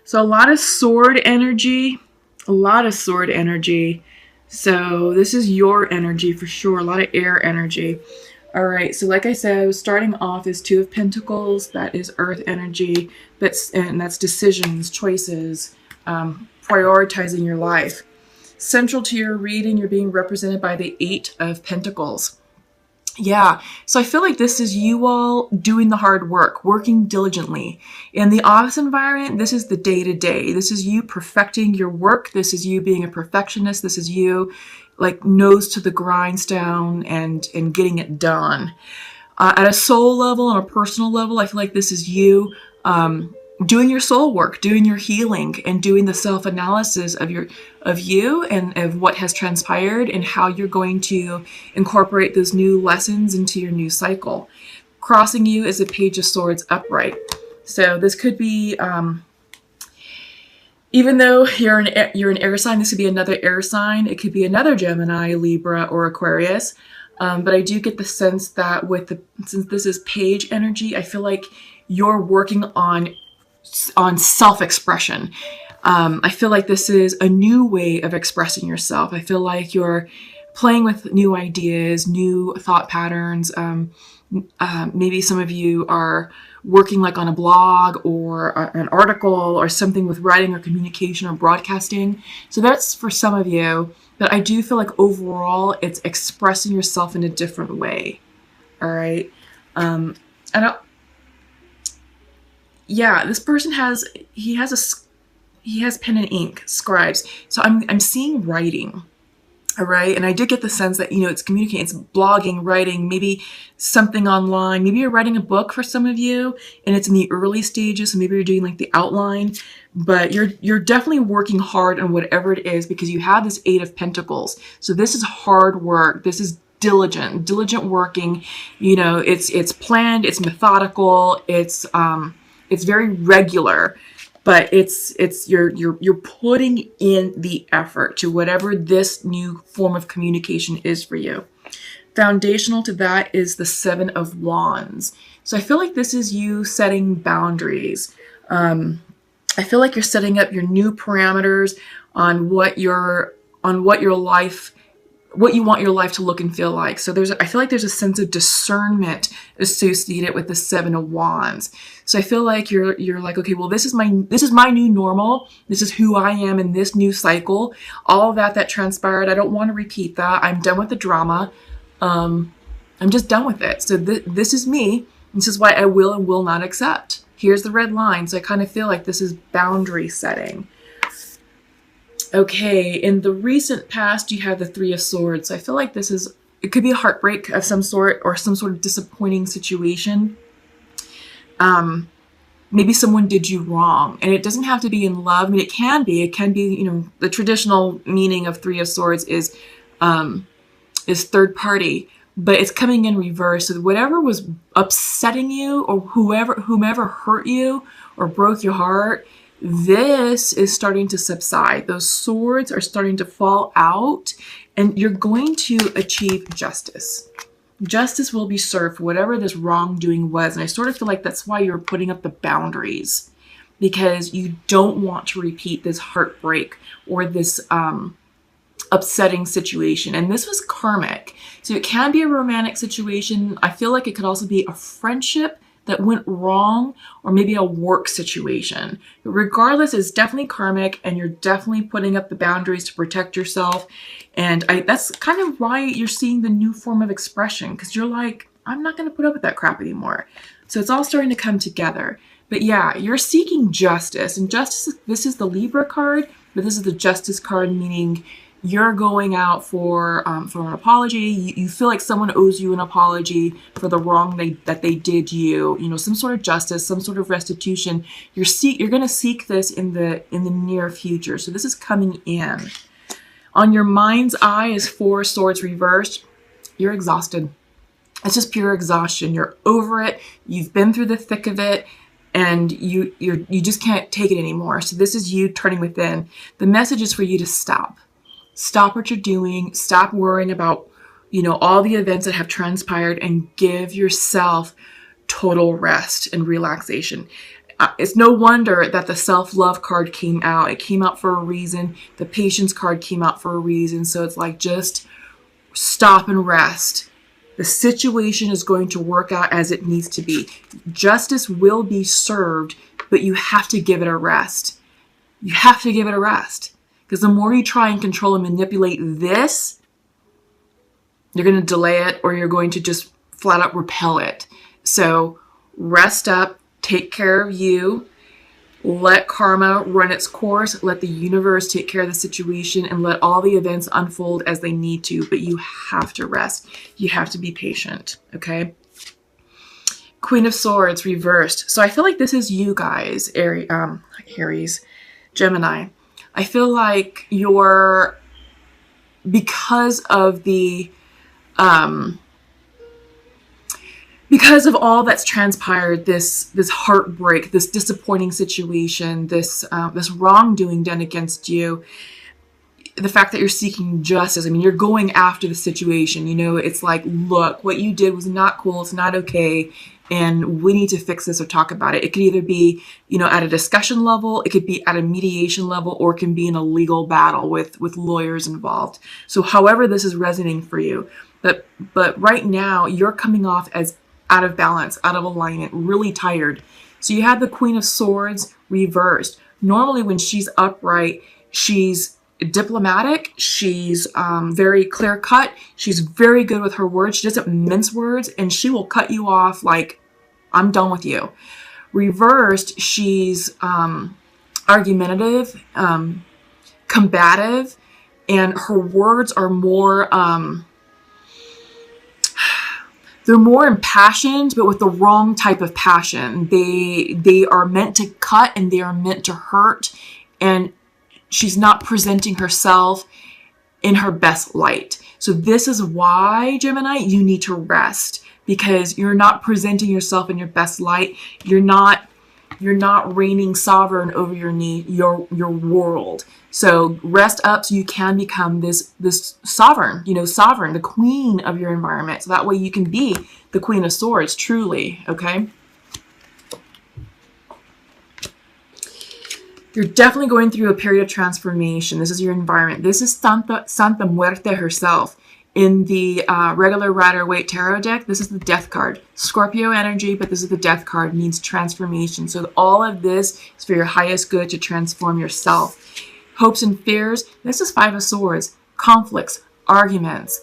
So a lot of sword energy, a lot of sword energy. So this is your energy for sure, a lot of air energy. All right, so like I said, starting off is Two of Pentacles. That is earth energy. That's decisions, choices, prioritizing your life. Central to your reading, you're being represented by the Eight of Pentacles. Yeah, so I feel like this is you all doing the hard work, working diligently. In the office environment, this is the day-to-day. This is you perfecting your work. This is you being a perfectionist. This is you like nose to the grindstone and getting it done. At a soul level, on a personal level, I feel like this is you doing your soul work, doing your healing, and doing the self-analysis of you and of what has transpired and how you're going to incorporate those new lessons into your new cycle. Crossing you is a Page of Swords upright. So this could be, even though you're an air sign, this could be another air sign. It could be another Gemini, Libra, or Aquarius. But I do get the sense that since this is page energy, I feel like you're working on self-expression. I feel like this is a new way of expressing yourself. I feel like you're playing with new ideas, new thought patterns. Maybe some of you are working like on a blog or an article or something with writing or communication or broadcasting. So that's for some of you. But I do feel like overall it's expressing yourself in a different way. All right. Yeah, this person has pen and ink, scribes. So I'm seeing writing. All right. And I did get the sense that, it's communicating, it's blogging, writing, maybe something online. Maybe you're writing a book for some of you and it's in the early stages. So maybe you're doing like the outline, but you're definitely working hard on whatever it is because you have this Eight of Pentacles. So this is hard work. This is diligent working. It's planned, it's methodical, it's very regular. But you're putting in the effort to whatever this new form of communication is for you. Foundational to that is the Seven of Wands. So I feel like this is you setting boundaries. I feel like you're setting up your new parameters on what you want your life to look and feel like. So I feel like there's a sense of discernment associated with the Seven of Wands. So I feel like you're like, okay, well, this is my new normal. This is who I am in this new cycle. All of that transpired, I don't want to repeat that. I'm done with the drama. I'm just done with it. So this is me. This is why I will and will not accept. Here's the red line. So I kind of feel like this is boundary setting. Okay, in the recent past, you have the Three of Swords. So I feel like it could be a heartbreak of some sort or some sort of disappointing situation. Maybe someone did you wrong, and it doesn't have to be in love. I mean, it can be, the traditional meaning of Three of Swords is third party, but it's coming in reverse. So whatever was upsetting you or whomever hurt you or broke your heart, this is starting to subside. Those swords are starting to fall out and you're going to achieve justice. Justice will be served for whatever this wrongdoing was. And I sort of feel like that's why you're putting up the boundaries, because you don't want to repeat this heartbreak or this upsetting situation. And this was karmic. So it can be a romantic situation. I feel like it could also be a friendship that went wrong, or maybe a work situation. But regardless, it's definitely karmic and you're definitely putting up the boundaries to protect yourself. And that's kind of why you're seeing the new form of expression, because you're like, I'm not going to put up with that crap anymore. So it's all starting to come together. But yeah, you're seeking justice. And justice, this is the Libra card, but this is the Justice card, meaning you're going out for an apology. You feel like someone owes you an apology for the wrong that they did you. Some sort of justice, some sort of restitution. You're going to seek this in the near future. So this is coming in. On your mind's eye is Four Swords reversed. You're exhausted. It's just pure exhaustion. You're over it. You've been through the thick of it. And you just can't take it anymore. So this is you turning within. The message is for you to stop. Stop what you're doing. Stop worrying about, all the events that have transpired, and give yourself total rest and relaxation. It's no wonder that the self-love card came out. It came out for a reason. The patience card came out for a reason. So it's like, just stop and rest. The situation is going to work out as it needs to be. Justice will be served, but you have to give it a rest. You have to give it a rest. Because the more you try and control and manipulate this, you're going to delay it, or you're going to just flat out repel it. So rest up, take care of you, let karma run its course, let the universe take care of the situation, and let all the events unfold as they need to. But you have to rest. You have to be patient, okay? Queen of Swords reversed. So I feel like this is you guys, Aries, Gemini. I feel like you're, because of the because of all that's transpired, this heartbreak, this disappointing situation, this wrongdoing done against you, the fact that you're seeking justice. I mean, you're going after the situation. You know, it's like, look, what you did was not cool. It's not okay. And we need to fix this or talk about it. It could either be, you know, at a discussion level, it could be at a mediation level, or it can be in a legal battle with lawyers involved. So however this is resonating for you. But right now, you're coming off as out of balance, out of alignment, really tired. So you have the Queen of Swords reversed. Normally when she's upright, she's diplomatic, she's very clear cut, she's very good with her words, she doesn't mince words, and she will cut you off like, I'm done with you. Reversed, she's argumentative, combative, and her words are more they're more impassioned, but with the wrong type of passion. They are meant to cut, and they are meant to hurt, and she's not presenting herself in her best light. So this is why, Gemini, you need to rest, because you're not presenting yourself in your best light. You're not reigning sovereign over your world. So rest up so you can become this sovereign, sovereign, the queen of your environment. So that way you can be the Queen of Swords, truly, okay? You're definitely going through a period of transformation. This is your environment. This is Santa Muerte herself. In the regular Rider-Waite Tarot deck, this is the Death card. Scorpio energy, but this is the Death card, means transformation. So all of this is for your highest good, to transform yourself. Hopes and fears, this is Five of Swords. Conflicts, arguments,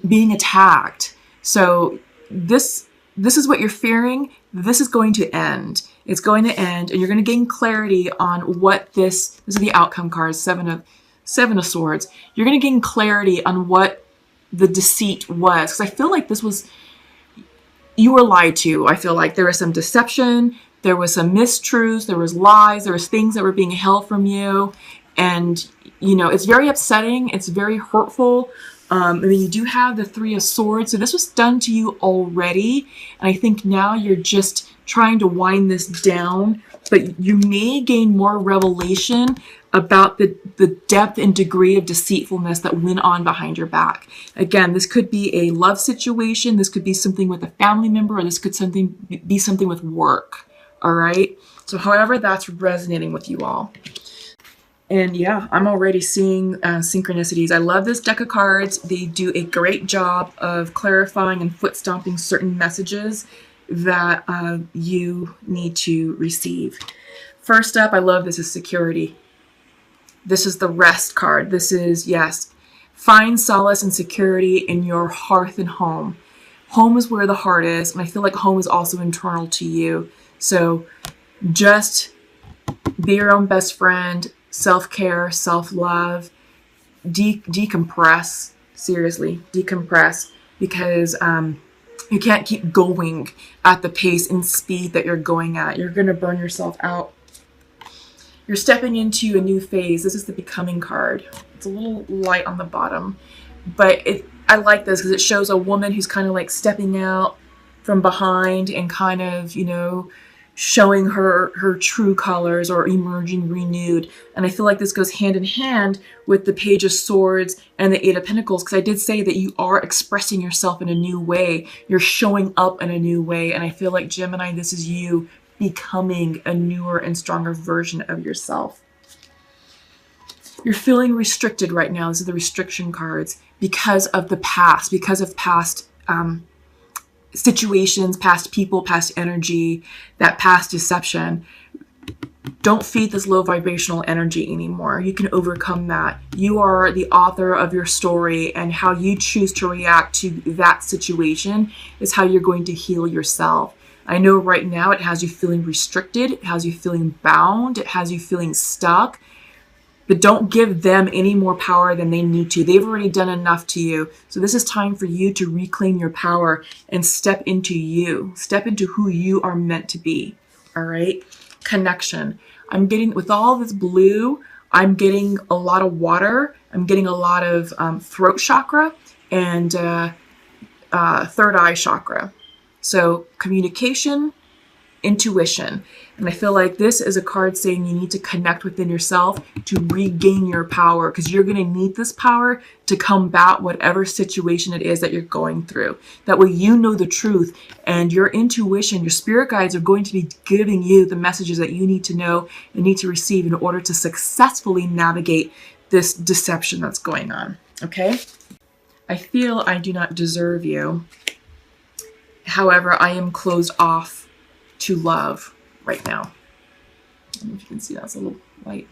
being attacked. So this is what you're fearing. This is going to end. It's going to end, and you're going to gain clarity on what this is the outcome card, Seven of Swords. You're going to gain clarity on what the deceit was, because I feel like you were lied to. I feel like there was some deception, there was some mistruths, there was lies, there was things that were being held from you, and it's very upsetting, it's very hurtful. I mean, you do have the Three of Swords, so this was done to you already, and I think now you're just trying to wind this down, but you may gain more revelation about the depth and degree of deceitfulness that went on behind your back. Again, this could be a love situation, this could be something with a family member, or this could be something with work, all right? So however that's resonating with you all. And yeah, I'm already seeing synchronicities. I love this deck of cards. They do a great job of clarifying and foot stomping certain messages that you need to receive. First up, I love this is security. This is the Rest card. This is, yes, find solace and security in your hearth and home. Home is where the heart is, and I feel like home is also internal to you. So just be your own best friend. Self-care, self-love, decompress, seriously, decompress, because you can't keep going at the pace and speed that you're going at. You're going to burn yourself out. You're stepping into a new phase. This is the Becoming card. It's a little light on the bottom, but I like this because it shows a woman who's kind of like stepping out from behind and kind of, showing her true colors, or emerging renewed. And I feel like this goes hand in hand with the Page of Swords and the Eight of Pentacles, because I did say that you are expressing yourself in a new way. You're showing up in a new way. And I feel like, Gemini, this is you becoming a newer and stronger version of yourself. You're feeling restricted right now. These are the restriction cards because of the past, because of past situations, past people, past energy, that past deception. Don't feed this low vibrational energy anymore. You can overcome that. You are the author of your story, and how you choose to react to that situation is how you're going to heal yourself. I know right now it has you feeling restricted, it has you feeling bound, it has you feeling stuck, but don't give them any more power than they need to. They've already done enough to you. So this is time for you to reclaim your power and step into you. Step into who you are meant to be. All right? Connection. I'm getting, with all this blue, I'm getting a lot of water. I'm getting a lot of throat chakra and third eye chakra. So communication, intuition. And I feel like this is a card saying you need to connect within yourself to regain your power, because you're going to need this power to combat whatever situation it is that you're going through. That way you know the truth, and your intuition, your spirit guides are going to be giving you the messages that you need to know and need to receive in order to successfully navigate this deception that's going on. Okay? I feel I do not deserve you. However, I am closed off to love right now. I don't know if you can see, that's a little light.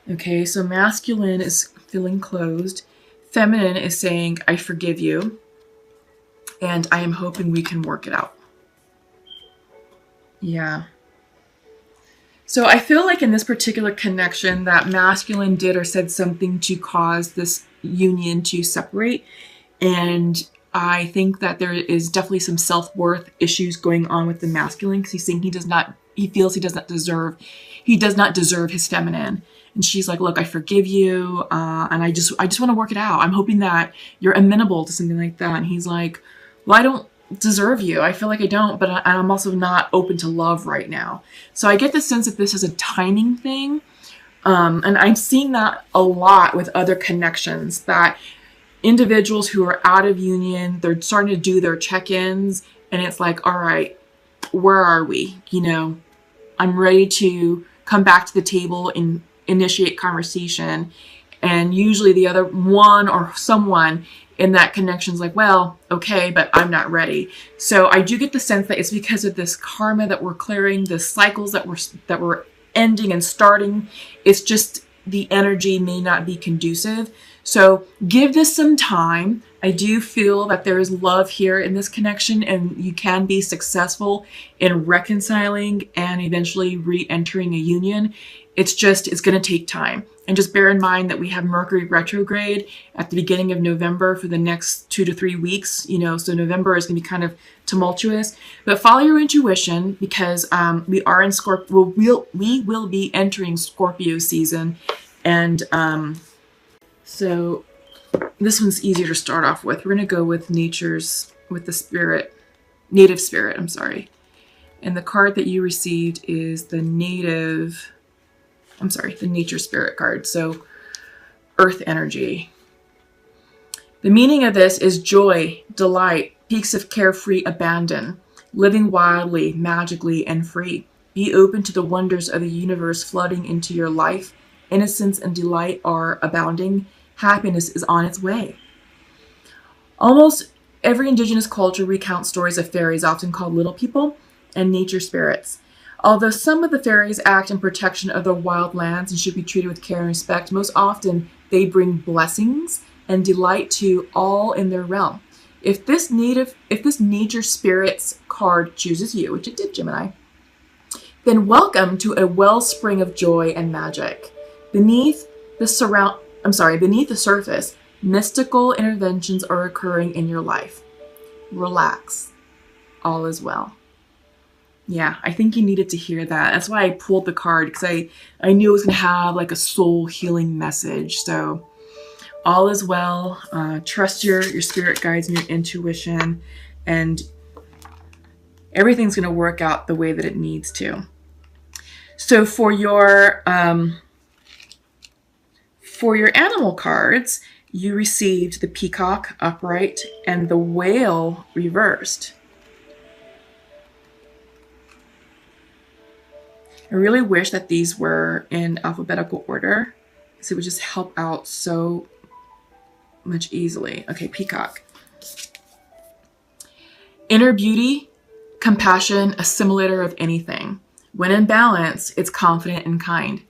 Okay, so masculine is feeling closed. Feminine is saying, I forgive you, and I am hoping we can work it out. Yeah. So I feel like in this particular connection that masculine did or said something to cause this union to separate, and I think that there is definitely some self-worth issues going on with the masculine, because he's saying he feels he does not deserve his feminine. And she's like, look, I forgive you. And I just want to work it out. I'm hoping that you're amenable to something like that. And he's like, well, I don't deserve you. I feel like I don't, but I'm also not open to love right now. So I get the sense that this is a timing thing. And I'm seeing that a lot with other connections, that individuals who are out of union, they're starting to do their check-ins, and it's like, all right, where are we? You know, I'm ready to come back to the table and initiate conversation. And usually the other one or someone in that connection is like, well, okay, but I'm not ready. So I do get the sense that it's because of this karma that we're clearing, the cycles that we're ending and starting. It's just the energy may not be conducive. So give this some time. I do feel that there is love here in this connection, and you can be successful in reconciling and eventually re-entering a union. It's going to take time. And just bear in mind that we have Mercury retrograde at the beginning of November for the next 2 to 3 weeks. You know, so November is going to be kind of tumultuous. But follow your intuition, because we are in Scorpio. We will be entering Scorpio season, and so this one's easier to start off with. We're going to go with native spirit, I'm sorry. And the card that you received is the nature spirit card. So earth energy. The meaning of this is joy, delight, peaks of carefree abandon, living wildly, magically, and free. Be open to the wonders of the universe flooding into your life. Innocence and delight are abounding. Happiness is on its way. Almost every indigenous culture recounts stories of fairies, often called little people, and nature spirits. Although some of the fairies act in protection of the wild lands and should be treated with care and respect, most often they bring blessings and delight to all in their realm. If this nature spirits card chooses you, which it did, Gemini, then welcome to a wellspring of joy and magic. Beneath the surface, mystical interventions are occurring in your life. Relax. All is well. Yeah, I think you needed to hear that. That's why I pulled the card, because I knew it was going to have like a soul healing message. So all is well. Trust your spirit guides and your intuition, and everything's going to work out the way that it needs to. So for your animal cards, you received the peacock upright and the whale reversed. I really wish that these were in alphabetical order, so it would just help out so much easily. Okay, peacock. Inner beauty, compassion, assimilator of anything. When in balance, it's confident and kind.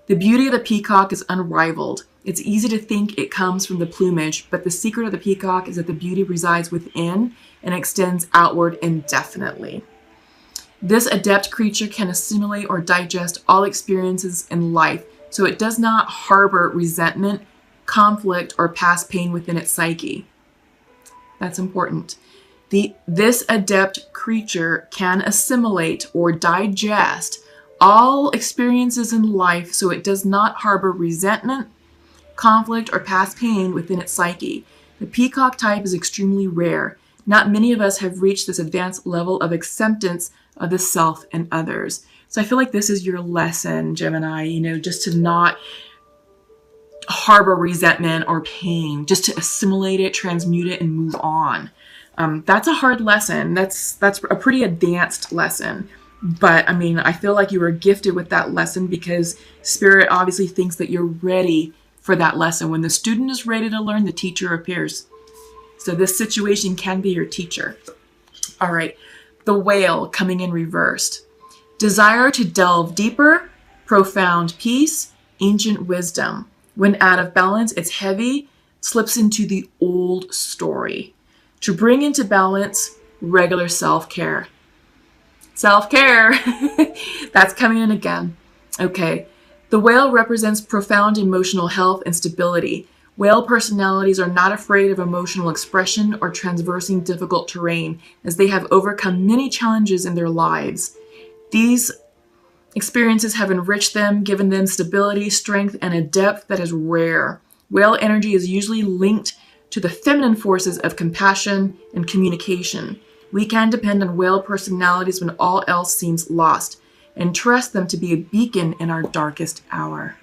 The beauty of the peacock is unrivaled. It's easy to think it comes from the plumage, but the secret of the peacock is that the beauty resides within and extends outward indefinitely. This adept creature can assimilate or digest all experiences in life, so it does not harbor resentment, conflict, or past pain within its psyche. That's important. This adept creature can assimilate or digest all experiences in life, so it does not harbor resentment, conflict, or past pain within its psyche. The peacock type is extremely rare. Not many of us have reached this advanced level of acceptance of the self and others. So I feel like this is your lesson, Gemini, just to not harbor resentment or pain, just to assimilate it, transmute it, and move on. That's a hard lesson. That's a pretty advanced lesson. But I feel like you were gifted with that lesson because Spirit obviously thinks that you're ready for that lesson. When the student is ready to learn, the teacher appears. So this situation can be your teacher. All right. The whale coming in reversed. Desire to delve deeper, profound peace, ancient wisdom. When out of balance, it's heavy, slips into the old story. To bring into balance, regular self-care. Self-care. That's coming in again. Okay. The whale represents profound emotional health and stability. Whale personalities are not afraid of emotional expression or traversing difficult terrain, as they have overcome many challenges in their lives. These experiences have enriched them, given them stability, strength, and a depth that is rare. Whale energy is usually linked to the feminine forces of compassion and communication. We can depend on whale personalities when all else seems lost, and trust them to be a beacon in our darkest hour.